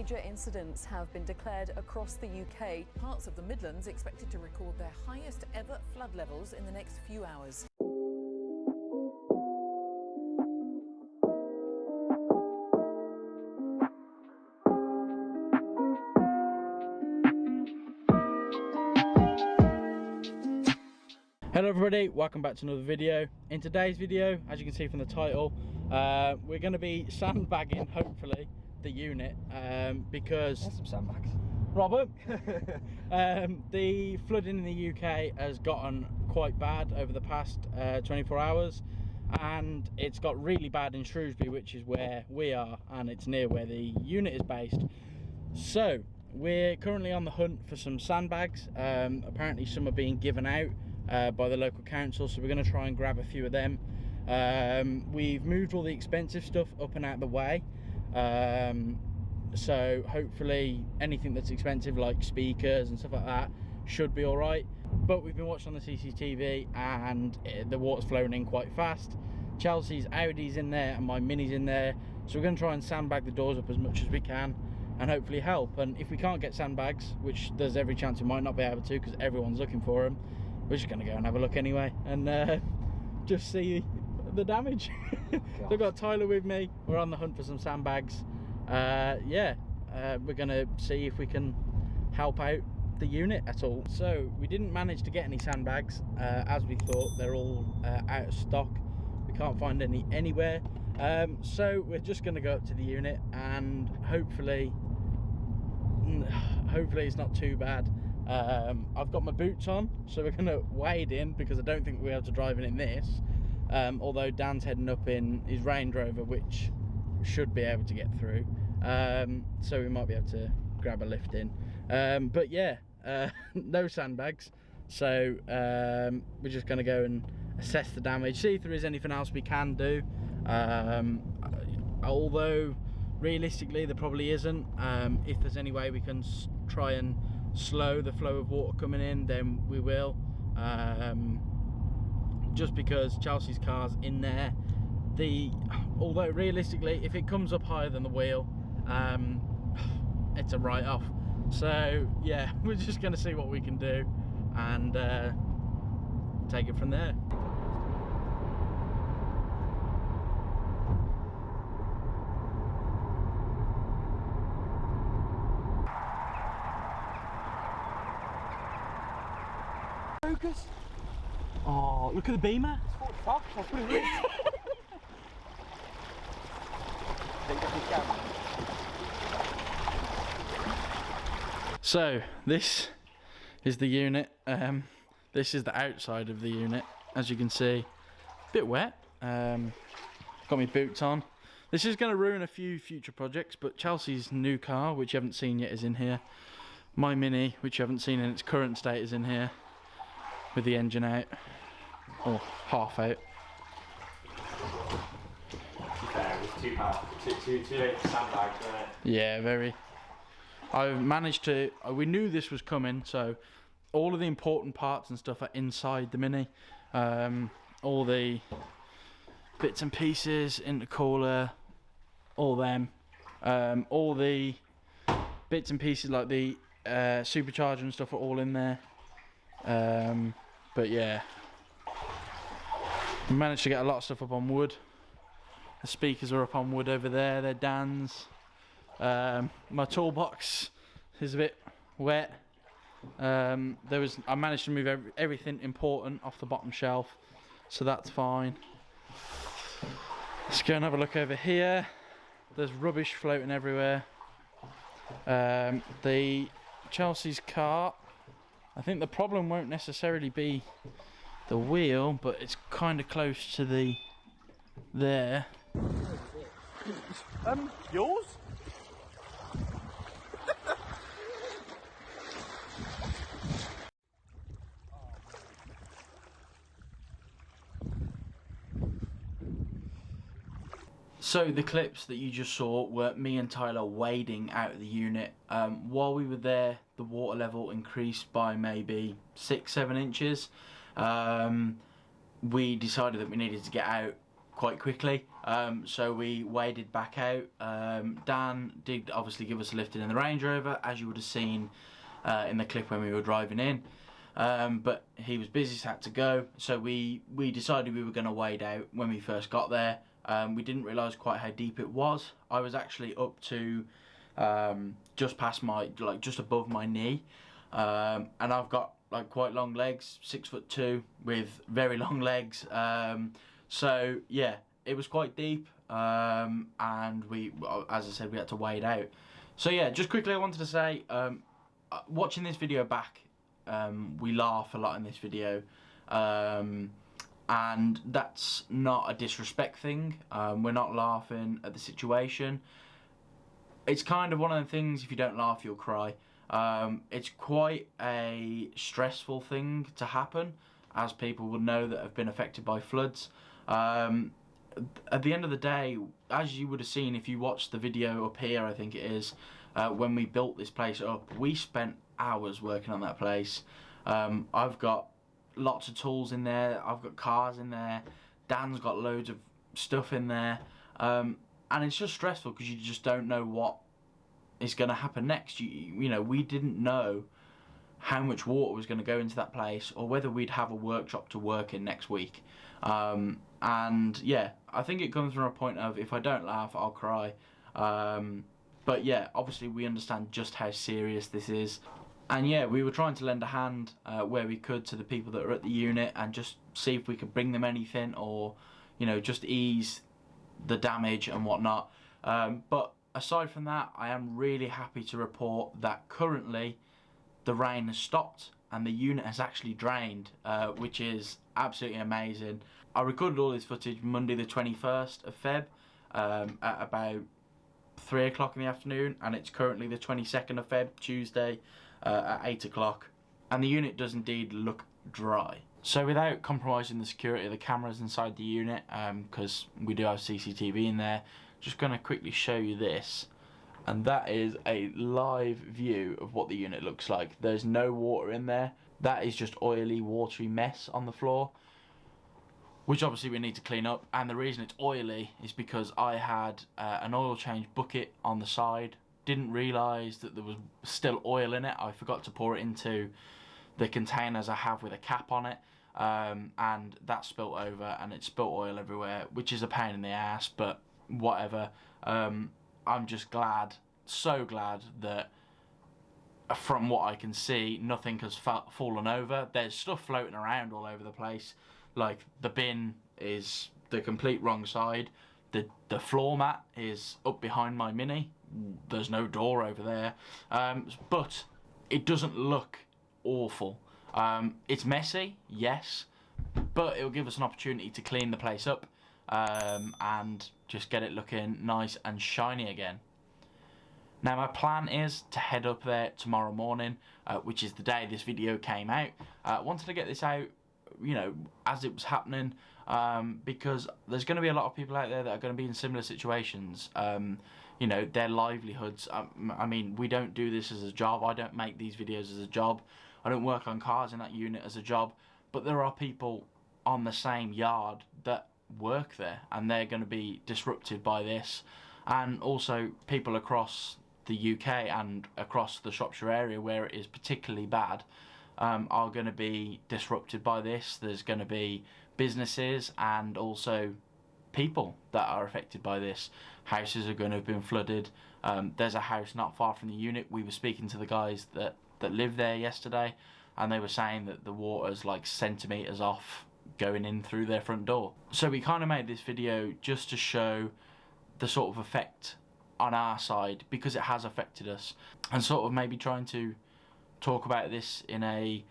major incidents have been declared across the UK. Parts of the Midlands expected to record their highest ever flood levels in the next few hours. Hello everybody, welcome back to another video. In today's video, as you can see from the title, we're going to be sandbagging, hopefully, the unit because... There's some sandbags. Robert! The flooding in the UK has gotten quite bad over the past 24 hours, and it's got really bad in Shrewsbury, which is where we are, and it's near where the unit is based. So, we're currently on the hunt for some sandbags. Apparently some are being given out by the local council, so we're going to try and grab a few of them. We've moved all the expensive stuff up and out of the way, so hopefully anything that's expensive like speakers and stuff like that should be all right. But we've been watching on the CCTV and the water's flowing in quite fast. Chelsea's Audi's in there and my Mini's in there, so we're going to try and sandbag the doors up as much as we can and hopefully help. And if we can't get sandbags, which there's every chance we might not be able to because everyone's looking for them, we're just going to go and have a look anyway and just see the damage. So I've got Tyler with me. We're on the hunt for some sandbags. We're going to see if we can help out the unit at all. So we didn't manage to get any sandbags as we thought. They're all out of stock. We can't find any anywhere. So we're just going to go up to the unit and hopefully it's not too bad. I've got my boots on, so we're going to wade in because I don't think we'll be able to drive in this, although Dan's heading up in his Range Rover, which should be able to get through, so we might be able to grab a lift in, but yeah, no sandbags, so we're just going to go and assess the damage, see if there is anything else we can do, although realistically there probably isn't. If there's any way we can try and slow the flow of water coming in, then we will, just because Chelsea's car's in there. Although realistically if it comes up higher than the wheel, it's a write-off. So yeah, we're just going to see what we can do and take it from there. Focus. Oh, look at the beamer. It's 45. I'll put it in. So this is the unit. This is the outside of the unit, as you can see. A bit wet. Got my boots on. This is going to ruin a few future projects, but Chelsea's new car, which you haven't seen yet, is in here. My Mini, which you haven't seen in its current state, is in here with the engine out, or half out. Two sandbags, right? Yeah, very. I've managed to, we knew this was coming, so all of the important parts and stuff are inside the Mini. All the bits and pieces, intercooler, all them. All the bits and pieces like the supercharger and stuff are all in there. But yeah, we managed to get a lot of stuff up on wood. The speakers are up on wood over there, they're Dan's. My toolbox is a bit wet. I managed to move everything important off the bottom shelf, so that's fine. Let's go and have a look over here. There's rubbish floating everywhere. The Chelsea's car, I think the problem won't necessarily be the wheel, but it's kind of close to the there. Yours? So the clips that you just saw were me and Tyler wading out of the unit. While we were there, the water level increased by maybe 6-7 inches. We decided that we needed to get out quite quickly. So we waded back out. Dan did obviously give us a lift in the Range Rover, as you would have seen in the clip when we were driving in. But he was busy, so had to go. So we decided we were going to wade out when we first got there. We didn't realise quite how deep it was. I was actually up to just past my, just above my knee. And I've got quite long legs, 6'2", with very long legs. So yeah, it was quite deep, and we, as I said, we had to wade out. So yeah, just quickly I wanted to say, watching this video back, we laugh a lot in this video, and that's not a disrespect thing. We're not laughing at the situation. It's kind of one of the things, if you don't laugh you'll cry. It's quite a stressful thing to happen, as people will know that have been affected by floods. At the end of the day, as you would have seen if you watched the video up here, I think it is, when we built this place up, we spent hours working on that place. I've got lots of tools in there, I've got cars in there, Dan's got loads of stuff in there, and it's just stressful because you just don't know what is going to happen next. You know, we didn't know how much water was going to go into that place, or whether we'd have a workshop to work in next week. And yeah, I think it comes from a point of, if I don't laugh I'll cry. But yeah, obviously we understand just how serious this is, and yeah, we were trying to lend a hand where we could to the people that are at the unit, and just see if we could bring them anything, or you know, just ease the damage and whatnot. But aside from that, I am really happy to report that currently the rain has stopped and the unit has actually drained, which is absolutely amazing. I recorded all this footage Monday the 21st of Feb at about 3 o'clock in the afternoon, and it's currently the 22nd of Feb, Tuesday, at 8 o'clock, and the unit does indeed look dry. So without compromising the security of the cameras inside the unit, because we do have CCTV in there, just going to quickly show you this, and that is a live view of what the unit looks like. There's no water in there. That is just oily, watery mess on the floor, which obviously we need to clean up. And the reason it's oily is because I had an oil change bucket on the side, didn't realise that there was still oil in it. I forgot to pour it into the containers I have with a cap on it, and that spilt over, and it spilt oil everywhere, which is a pain in the ass, but whatever. I'm just glad, so glad, that from what I can see, nothing has fallen over. There's stuff floating around all over the place. Like, the bin is the complete wrong side. The floor mat is up behind my Mini. There's no door over there. But it doesn't look awful. It's messy, yes, but it'll give us an opportunity to clean the place up, and just get it looking nice and shiny again. Now my plan is to head up there tomorrow morning, which is the day this video came out. I wanted to get this out, you know, as it was happening, because there's going to be a lot of people out there that are going to be in similar situations. You know, their livelihoods. I mean, we don't do this as a job. I don't make these videos as a job. I don't work on cars in that unit as a job. But there are people on the same yard that work there, and they're going to be disrupted by this. And also people across the UK and across the Shropshire area, where it is particularly bad, are going to be disrupted by this. There's going to be businesses and also people that are affected by this. Houses are going to have been flooded. There's a house not far from the unit. We were speaking to the guys that live there yesterday, and they were saying that the water's like centimetres off going in through their front door. So we kind of made this video just to show the sort of effect on our side, because it has affected us, and sort of maybe trying to talk about this in a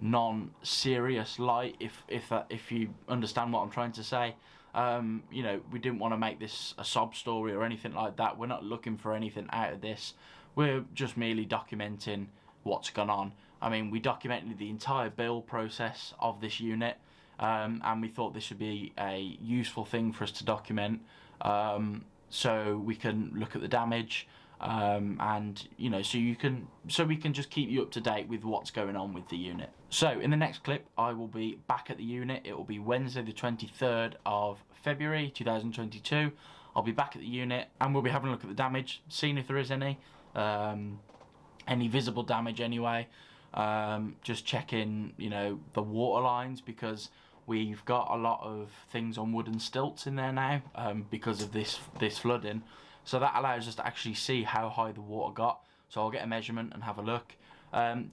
non-serious light, if you understand what I'm trying to say. You know, we didn't want to make this a sob story or anything like that. We're not looking for anything out of this. We're just merely documenting what's gone on. I mean, we documented the entire build process of this unit, and we thought this would be a useful thing for us to document, so we can look at the damage, and you know, so we can just keep you up to date with what's going on with the unit. So in the next clip I will be back at the unit. It will be Wednesday the 23rd of February 2022. I'll be back at the unit and we'll be having a look at the damage, seeing if there is any visible damage anyway. Just checking, you know, the water lines, because we've got a lot of things on wooden stilts in there now because of this flooding. So that allows us to actually see how high the water got. So I'll get a measurement and have a look.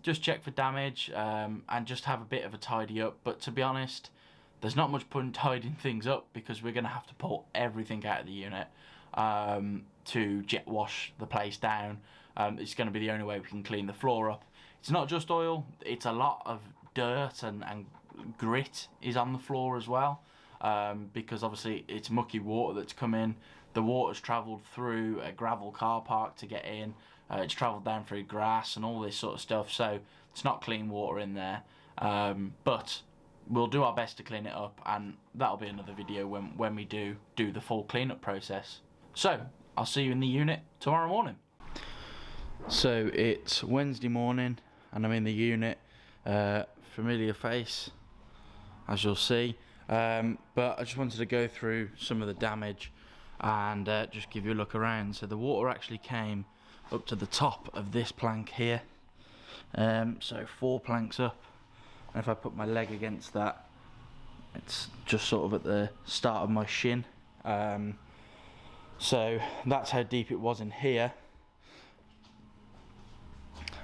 Just check for damage and just have a bit of a tidy up. But to be honest, there's not much point tidying things up because we're going to have to pull everything out of the unit to jet wash the place down. It's going to be the only way we can clean the floor up. It's not just oil, it's a lot of dirt and grit is on the floor as well, because obviously it's mucky water that's come in. The water's travelled through a gravel car park to get in. It's travelled down through grass and all this sort of stuff, so it's not clean water in there. But we'll do our best to clean it up, and that'll be another video when we do the full cleanup process. So I'll see you in the unit tomorrow morning. So it's Wednesday morning and I'm in the unit. Familiar face, as you'll see, but I just wanted to go through some of the damage and just give you a look around. So the water actually came up to the top of this plank here, so 4 planks up, and if I put my leg against that, it's just sort of at the start of my shin. So that's how deep it was in here.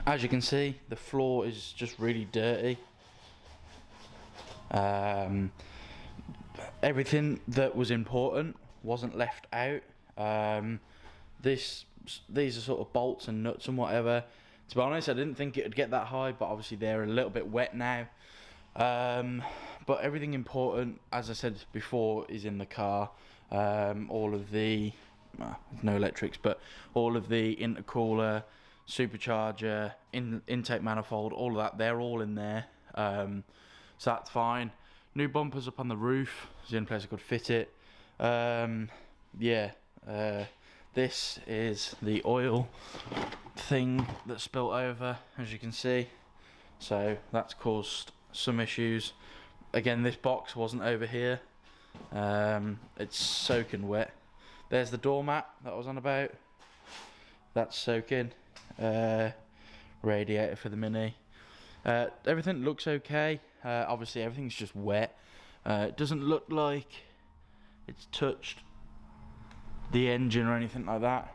As you can see, the floor is just really dirty. Everything that was important wasn't left out. These are sort of bolts and nuts and whatever. To be honest, I didn't think it would get that high, but obviously they're a little bit wet now. But everything important, as I said before, is in the car. All of the, no electrics, but all of the intercooler, supercharger, intake manifold, all of that, they're all in there. So that's fine. New bumpers up on the roof. It's the only place I could fit it. This is the oil thing that spilt over, as you can see. So that's caused some issues. Again, this box wasn't over here. It's soaking wet. There's the doormat that I was on about. That's soaking. Radiator for the Mini. Everything looks okay. Obviously everything's just wet. It doesn't look like it's touched the engine or anything like that.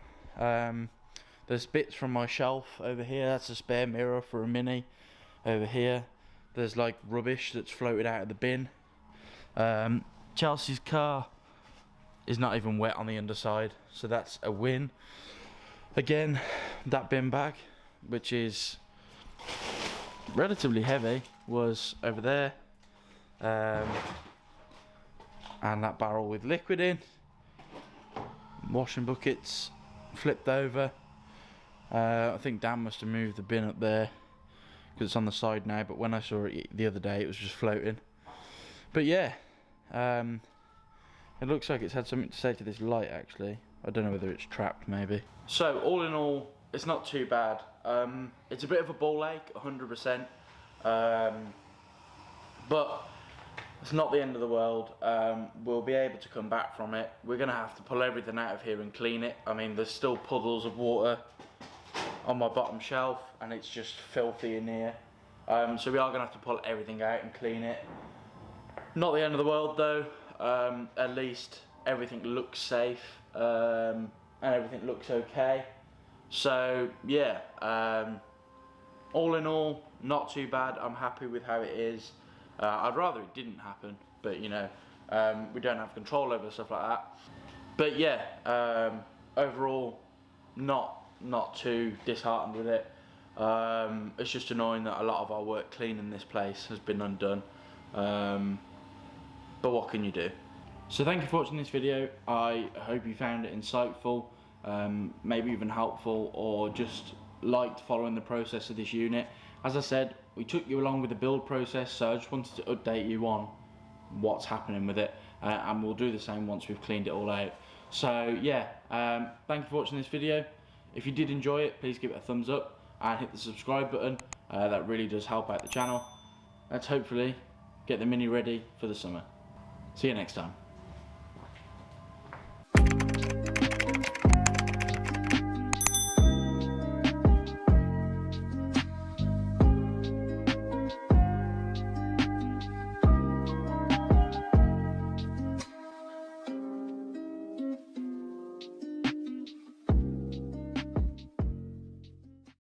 There's bits from my shelf over here. That's a spare mirror for a Mini. Over here there's like rubbish that's floated out of the bin. Chelsea's car is not even wet on the underside, so that's a win. Again, that bin bag, which is relatively heavy, was over there, and that barrel with liquid in, washing buckets flipped over. I think Dan must have moved the bin up there because it's on the side now, but when I saw it the other day it was just floating. But yeah, it looks like it's had something to say to this light actually. I don't know whether it's trapped maybe. So all in all, it's not too bad. It's a bit of a ball ache, 100%, but it's not the end of the world. We'll be able to come back from it. We're going to have to pull everything out of here and clean it. I mean, there's still puddles of water on my bottom shelf and it's just filthy in here. So we are going to have to pull everything out and clean it. Not the end of the world though. At least everything looks safe, and everything looks okay. So yeah, all in all, not too bad. I'm happy with how it is. I'd rather it didn't happen, but you know, we don't have control over stuff like that. But yeah, overall, not too disheartened with it. It's just annoying that a lot of our work cleaning this place has been undone. But what can you do? So thank you for watching this video. I hope you found it insightful, maybe even helpful, or just liked following the process of this unit. As I said, we took you along with the build process, so I just wanted to update you on what's happening with it, and we'll do the same once we've cleaned it all out. So yeah, thank you for watching this video. If you did enjoy it, please give it a thumbs up and hit the subscribe button. That really does help out the channel. Let's hopefully get the Mini ready for the summer. See you next time.